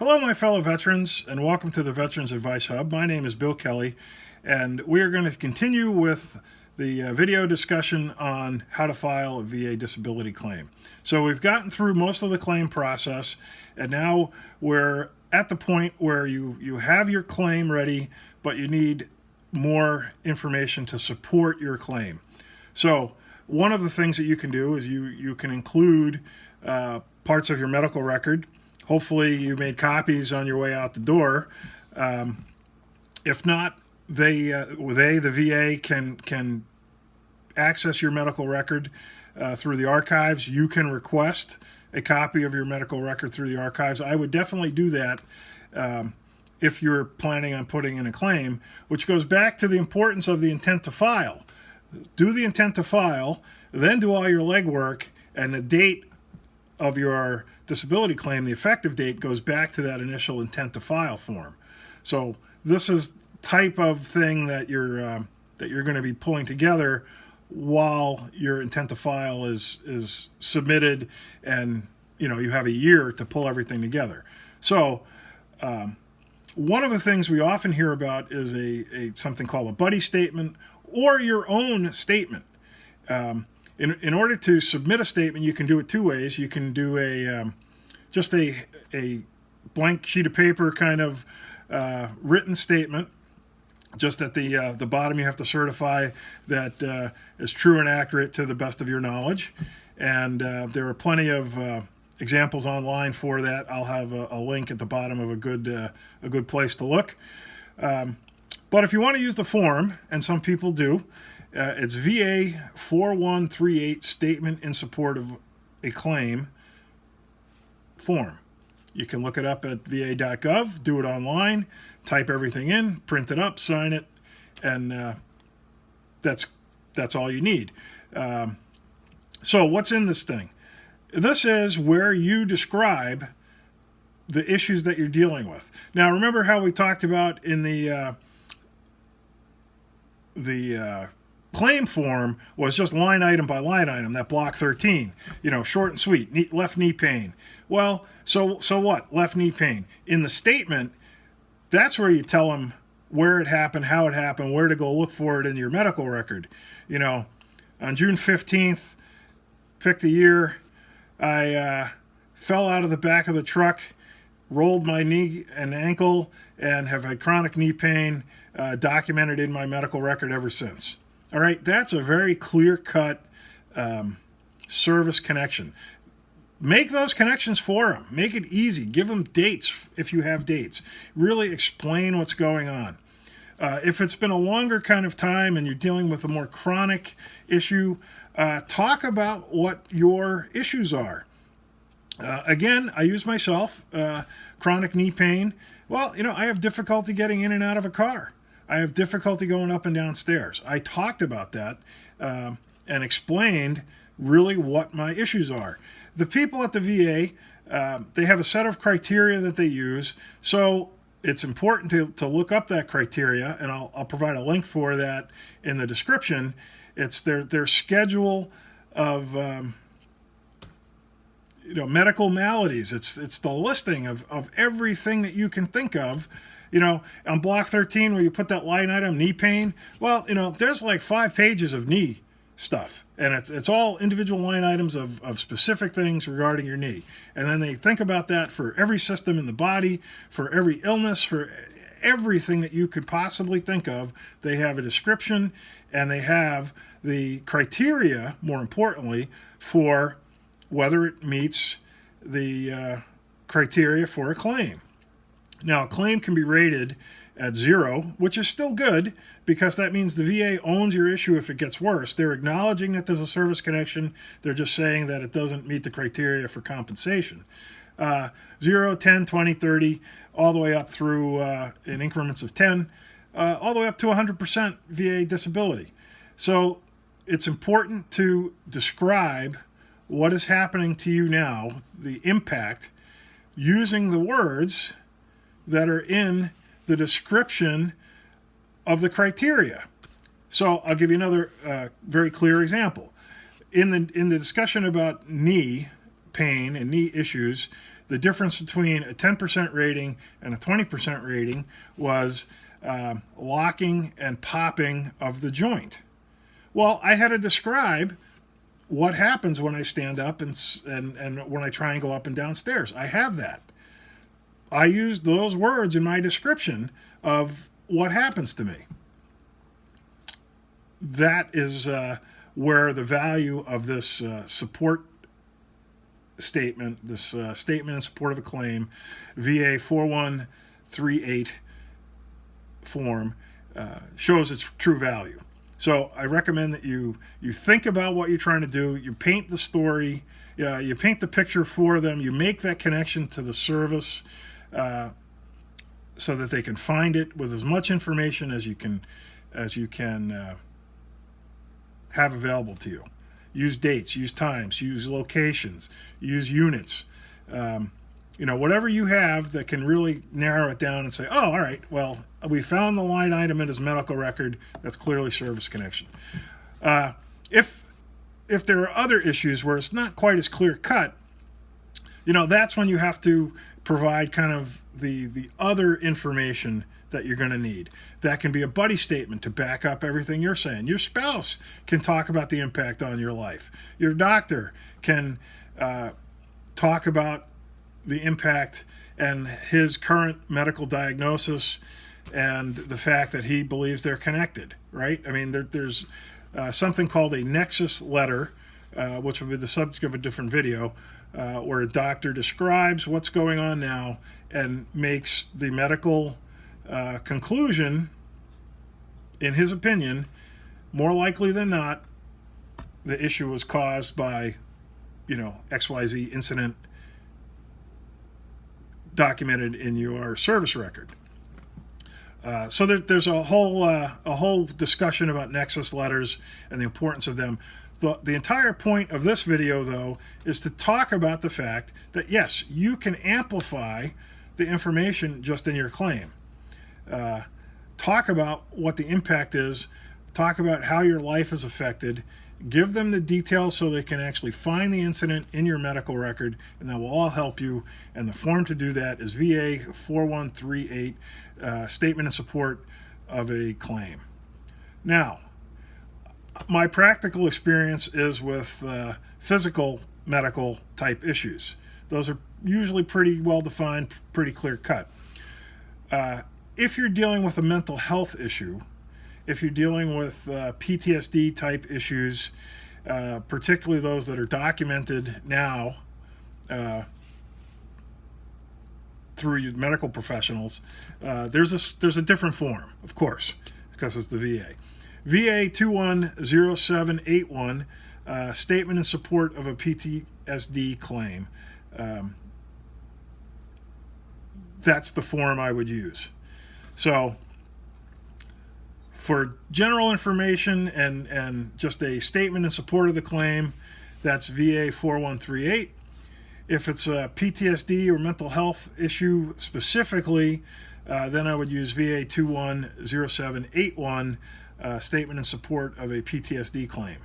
Hello, my fellow veterans, and welcome to the Veterans Advice Hub. My name is Bill Kelly, and we are going to continue with the video discussion on how to file a VA disability claim. So we've gotten through most of the claim process, and now we're at the point where you have your claim ready, but you need more information to support your claim. So one of the things that you can do is you can include parts of your medical record. Hopefully you made copies on your way out the door. If not, the VA can access your medical record through the archives. You can request a copy of your medical record through the archives. I would definitely do that if you're planning on putting in a claim, which goes back to the importance of the intent to file. Do the intent to file, then do all your legwork, and the date of your disability claim, the effective date, goes back to that initial intent to file form. So this is type of thing that you're going to be pulling together while your intent to file is submitted, and you have a year to pull everything together. So one of the things we often hear about is something called a buddy statement or your own statement. In order to submit a statement, you can do it two ways. You can do just a blank sheet of paper kind of written statement. Just at the bottom, you have to certify that is true and accurate to the best of your knowledge. And there are plenty of examples online for that. I'll have a link at the bottom of a good place to look. But if you want to use the form, and some people do, it's VA-4138 Statement in Support of a Claim form. You can look it up at va.gov, do it online, type everything in, print it up, sign it, and that's all you need. So what's in this thing? This is where you describe the issues that you're dealing with. Now, remember how we talked about in the claim form was just line item by line item, that block 13, short and sweet, left knee pain. Well, so what? Left knee pain. In the statement, that's where you tell them where it happened, how it happened, where to go look for it in your medical record. On June 15th, pick the year, I fell out of the back of the truck, rolled my knee and ankle, and have had chronic knee pain documented in my medical record ever since. All right, that's a very clear-cut service connection. Make those connections for them. Make it easy. Give them dates if you have dates. Really explain what's going on. If it's been a longer kind of time and you're dealing with a more chronic issue, talk about what your issues are. Again, I use myself, chronic knee pain. Well, I have difficulty getting in and out of a car. I have difficulty going up and down stairs. I talked about that and explained really what my issues are. The people at the VA, they have a set of criteria that they use, so it's important to look up that criteria, and I'll provide a link for that in the description. It's their schedule of medical maladies. It's the listing of everything that you can think of. On block 13 where you put that line item, knee pain, well, there's like 5 pages of knee stuff. And it's all individual line items of specific things regarding your knee. And then they think about that for every system in the body, for every illness, for everything that you could possibly think of. They have a description, and they have the criteria, more importantly, for whether it meets the criteria for a claim. Now, a claim can be rated at 0, which is still good, because that means the VA owns your issue if it gets worse. They're acknowledging that there's a service connection. They're just saying that it doesn't meet the criteria for compensation. 0, 10, 20, 30, all the way up through, in increments of 10, all the way up to 100% VA disability. So it's important to describe what is happening to you now, the impact, using the words that are in the description of the criteria. So I'll give you another very clear example. In the discussion about knee pain and knee issues, the difference between a 10% rating and a 20% rating was locking and popping of the joint. Well, I had to describe what happens when I stand up and when I try and go up and down stairs. I have that. I used those words in my description of what happens to me. That is where the value of this support statement, this statement in support of a claim, VA-4138 form, shows its true value. So I recommend that you think about what you're trying to do, you paint the story, you paint the picture for them, you make that connection to the service so that they can find it with as much information as you can have available to you. Use dates, use times, use locations, use units. Whatever you have that can really narrow it down and say, oh, all right, well, we found the line item in his medical record. That's clearly service connection. If there are other issues where it's not quite as clear cut, that's when you have to provide kind of the other information that you're going to need. That can be a buddy statement to back up everything you're saying. Your spouse can talk about the impact on your life. Your doctor can talk about the impact and his current medical diagnosis and the fact that he believes they're connected, right? I mean, there's something called a nexus letter, which will be the subject of a different video, where a doctor describes what's going on now and makes the medical conclusion, in his opinion, more likely than not, the issue was caused by, XYZ incident documented in your service record. So there's a whole discussion about nexus letters and the importance of them. The entire point of this video, though, is to talk about the fact that, yes, you can amplify the information just in your claim. Talk about what the impact is, talk about how your life is affected, give them the details so they can actually find the incident in your medical record, and that will all help you. And the form to do that is VA-4138, Statement in Support of a Claim. Now, my practical experience is with physical medical type issues. Those are usually pretty well defined, pretty clear cut. If you're dealing with a mental health issue, if you're dealing with PTSD type issues, particularly those that are documented now through your medical professionals, there's a different form, of course, because it's the VA. VA21-0781, Statement in Support of a PTSD Claim. That's the form I would use. So for general information and just a statement in support of the claim, that's VA-4138. If it's a PTSD or mental health issue specifically, then I would use VA21-0781, Statement in Support of a PTSD Claim.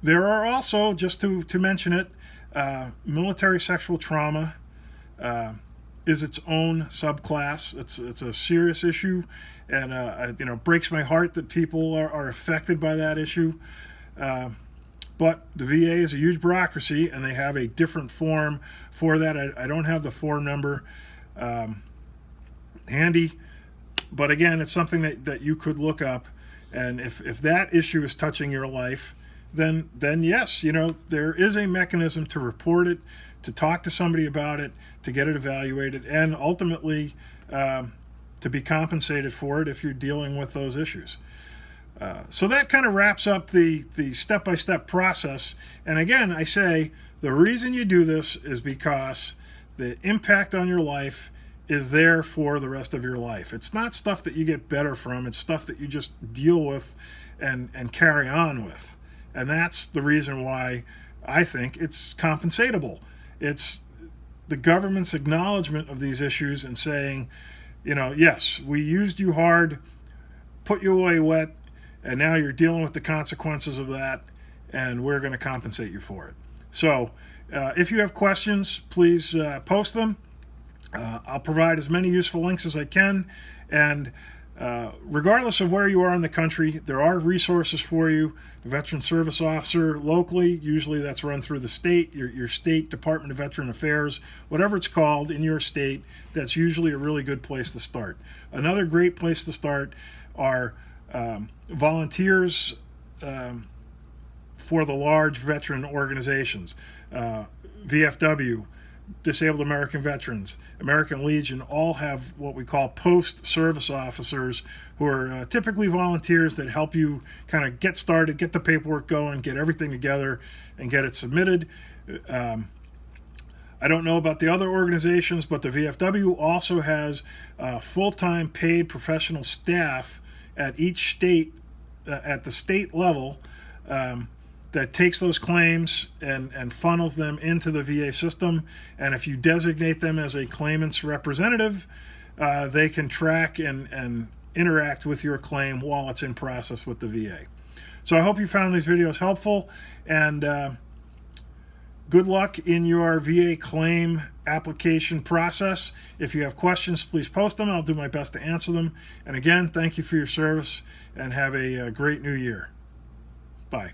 There are also, just to mention it, military sexual trauma is its own subclass. It's a serious issue, and it breaks my heart that people are affected by that issue. But the VA is a huge bureaucracy, and they have a different form for that. I don't have the form number handy, but again, it's something that you could look up. And if that issue is touching your life, then yes, there is a mechanism to report it, to talk to somebody about it, to get it evaluated, and ultimately to be compensated for it if you're dealing with those issues. So that kind of wraps up the step-by-step process. And again, I say the reason you do this is because the impact on your life is there for the rest of your life. It's not stuff that you get better from. It's stuff that you just deal with and carry on with. And that's the reason why I think it's compensatable. It's the government's acknowledgement of these issues and saying, yes, we used you hard, put you away wet, and now you're dealing with the consequences of that, and we're going to compensate you for it. So If you have questions, please post them. I'll provide as many useful links as I can, and regardless of where you are in the country, there are resources for you. The Veteran Service Officer locally, usually that's run through the state, your state Department of Veteran Affairs, whatever it's called in your state, that's usually a really good place to start. Another great place to start are volunteers for the large veteran organizations. VFW, Disabled American Veterans, American Legion, all have what we call post-service officers who are typically volunteers that help you kind of get started, get the paperwork going, get everything together, and get it submitted. I don't know about the other organizations, but the VFW also has full-time paid professional staff at each state, at the state level, that takes those claims and funnels them into the VA system. And if you designate them as a claimant's representative, they can track and interact with your claim while it's in process with the VA. So I hope you found these videos helpful, and good luck in your VA claim application process. If you have questions, please post them. I'll do my best to answer them. And again, thank you for your service, and have a great new year. Bye.